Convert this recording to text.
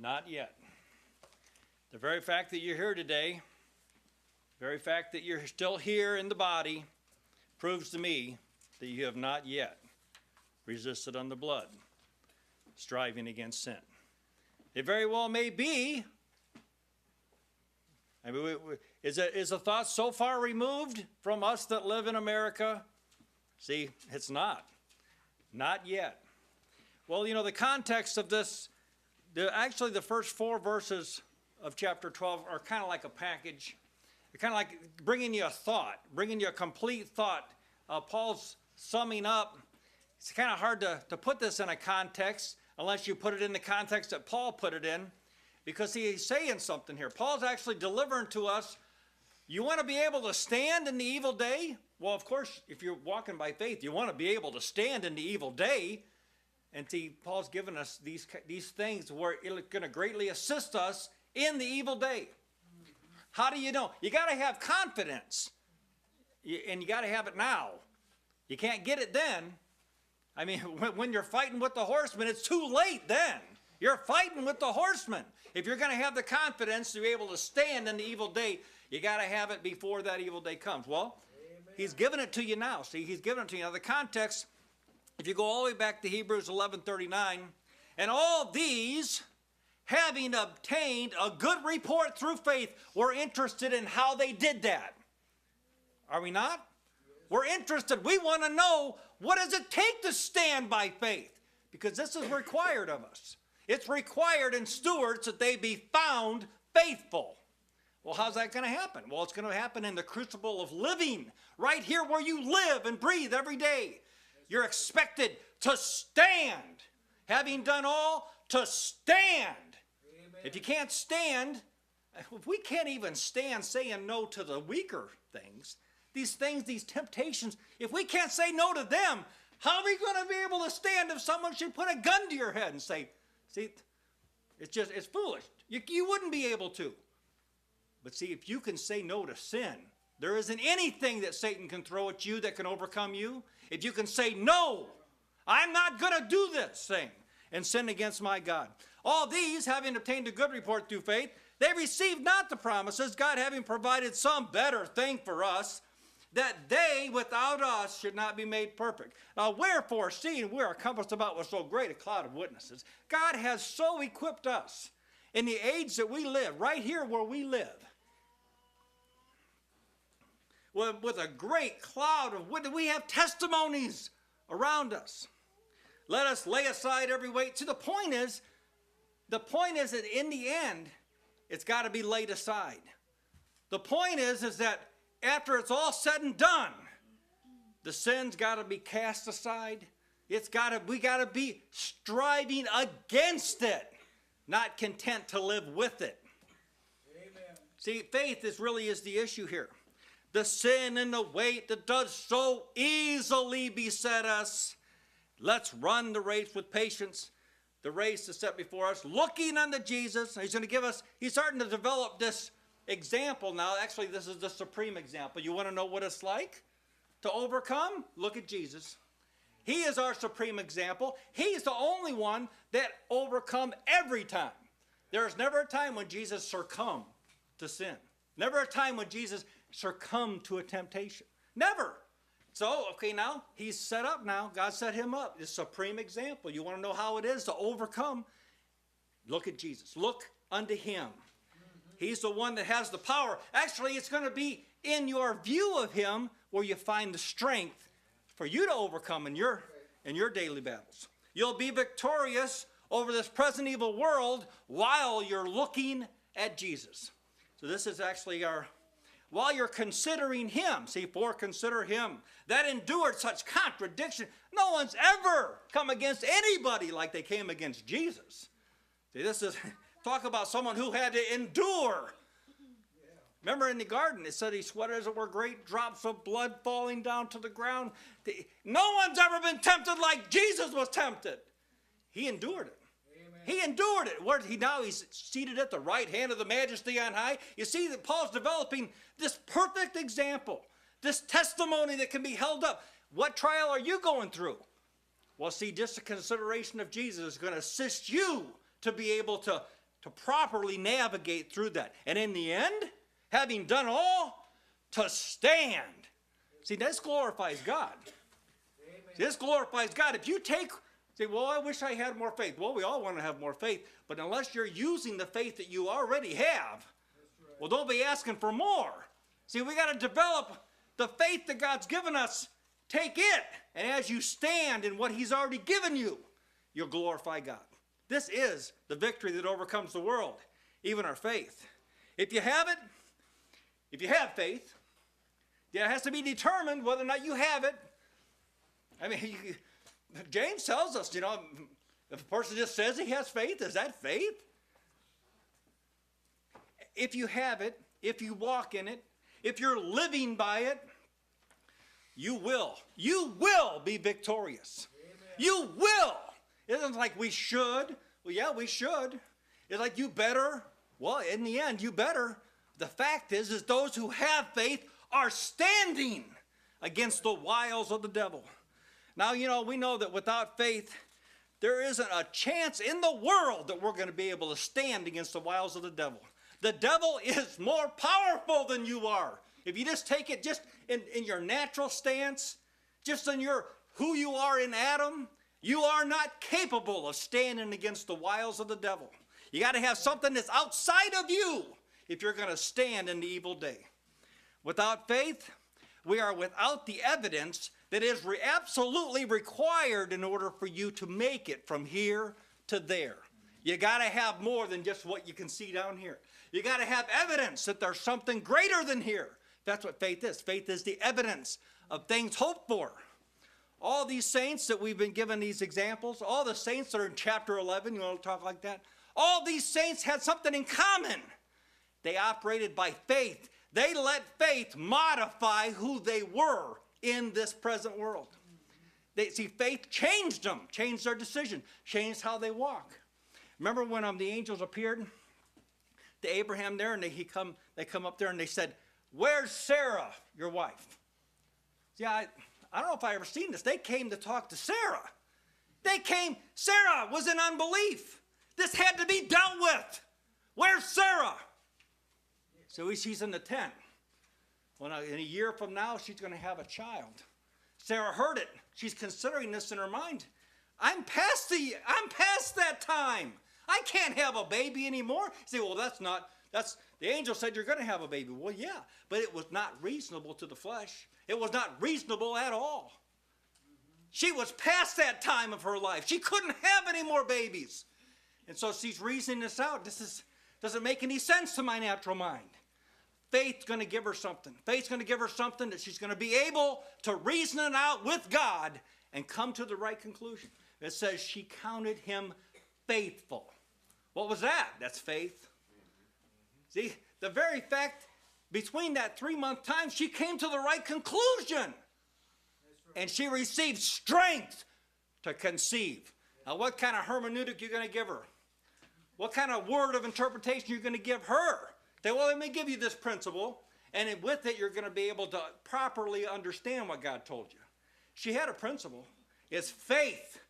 Not yet. The very fact that you're here today, the very fact that you're still here in the body, proves to me that you have not yet resisted on the blood, striving against sin. It very well may be. I mean, is the thought so far removed from us that live in America? See, it's not. Not yet. Well, you know, the context of this, actually the first 4 verses of chapter 12 are kind of like a package. They're kind of like bringing you a thought, bringing you a complete thought. Paul's summing up. It's kind of hard to put this in a context unless you put it in the context that Paul put it in, because he's saying something here. Paul's actually delivering to us, you want to be able to stand in the evil day? Well, of course, if you're walking by faith, you want to be able to stand in the evil day. And see, Paul's given us these things where it's going to greatly assist us in the evil day. How do you know? You got to have confidence, and you got to have it now. You can't get it then. I mean, when you're fighting with the horsemen, it's too late then. You're fighting with the horsemen. If you're going to have the confidence to be able to stand in the evil day, you got to have it before that evil day comes. Well, amen. He's given it to you now. See, he's given it to you. Now, the context, if you go all the way back to Hebrews 11:39, and all these, having obtained a good report through faith, we're interested in how they did that. Are we not? We're interested. We want to know, what does it take to stand by faith? Because this is required of us. It's required in stewards that they be found faithful. Well, how's that going to happen? Well, it's going to happen in the crucible of living, right here where you live and breathe every day. You're expected to stand. Having done all, to stand. Amen. If you can't stand, if we can't even stand saying no to the weaker things, these temptations, if we can't say no to them, how are we going to be able to stand if someone should put a gun to your head and say, see, it's foolish. You wouldn't be able to. But see, if you can say no to sin, there isn't anything that Satan can throw at you that can overcome you. If you can say, no, I'm not going to do this thing and sin against my God. All these, having obtained a good report through faith, they received not the promises, God having provided some better thing for us, that they without us should not be made perfect. Now, wherefore, seeing we are compassed about with so great a cloud of witnesses, God has so equipped us in the age that we live, right here where we live, with a great cloud of witnesses. We have testimonies around us. Let us lay aside every weight. See, the point is that in the end, it's got to be laid aside. The point is that after it's all said and done, the sin's got to be cast aside. We got to be striving against it, not content to live with it. Amen. See, faith really is the issue here. The sin and the weight that does so easily beset us. Let's run the race with patience. The race is set before us, looking unto Jesus. He's going to give us, he's starting to develop this example now. Actually, this is the supreme example. You want to know what it's like to overcome? Look at Jesus. He is our supreme example. He's the only one that overcome every time. There is never a time when Jesus succumbed to sin. Never a time when Jesus succumbed to a temptation. Never. So, okay, now he's set up now. God set him up. This supreme example. You want to know how it is to overcome? Look at Jesus. Look unto him. He's the one that has the power. Actually, it's going to be in your view of him where you find the strength for you to overcome in your daily battles. You'll be victorious over this present evil world while you're looking at Jesus. So this is actually while you're considering him. See, for consider him that endured such contradiction. No one's ever come against anybody like they came against Jesus. See, this is... Talk about someone who had to endure. Remember in the garden, it said he sweated as it were great drops of blood falling down to the ground. No one's ever been tempted like Jesus was tempted. He endured it. Amen. He endured it. Now he's seated at the right hand of the Majesty on high. You see that Paul's developing this perfect example, this testimony that can be held up. What trial are you going through? Well, see, just a consideration of Jesus is going to assist you to be able to to properly navigate through that. And in the end, having done all, to stand. See, this glorifies God. See, this glorifies God. If you say, well, I wish I had more faith. Well, we all want to have more faith. But unless you're using the faith that you already have, well, don't be asking for more. See, we got to develop the faith that God's given us. Take it. And as you stand in what he's already given you, you'll glorify God. This is the victory that overcomes the world, even our faith. If you have it, if you have faith, it has to be determined whether or not you have it. I mean, James tells us, if a person just says he has faith, is that faith? If you have it, if you walk in it, if you're living by it, you will be victorious. Amen. You will. It isn't like we should. Well, yeah, we should. It's like you better. Well, in the end, you better. The fact is those who have faith are standing against the wiles of the devil. Now, we know that without faith, there isn't a chance in the world that we're going to be able to stand against the wiles of the devil. The devil is more powerful than you are. If you just take it just in your natural stance, just in who you are in Adam, you are not capable of standing against the wiles of the devil. You got to have something that's outside of you if you're going to stand in the evil day. Without faith, we are without the evidence that is absolutely required in order for you to make it from here to there. You got to have more than just what you can see down here. You got to have evidence that there's something greater than here. That's what faith is. Faith is the evidence of things hoped for. All these saints that we've been given these examples, all the saints that are in chapter 11, you want to talk like that? All these saints had something in common. They operated by faith. They let faith modify who they were in this present world. Faith changed them, changed their decision, changed how they walk. Remember when the angels appeared to Abraham there, and they come up there and they said, "Where's Sarah, your wife?" See, I don't know if I ever seen this. They came to talk to Sarah. Sarah was in unbelief. This had to be dealt with. Where's Sarah? So she's in the tent. Well, in a year from now, she's going to have a child. Sarah heard it. She's considering this in her mind. I'm past that time. I can't have a baby anymore. You say, well, the angel said you're going to have a baby. Well, yeah, but it was not reasonable to the flesh. It was not reasonable at all. She was past that time of her life. She couldn't have any more babies. And so she's reasoning this out. Doesn't make any sense to my natural mind. Faith's going to give her something. Faith's going to give her something that she's going to be able to reason it out with God and come to the right conclusion. It says she counted him faithful. What was that? That's faith. See, the very fact between that 3-month time, she came to the right conclusion. And she received strength to conceive. Now, what kind of hermeneutic you're going to give her? What kind of word of interpretation you're going to give her? Say, well, let me give you this principle, and with it, you're going to be able to properly understand what God told you. She had a principle. It's faith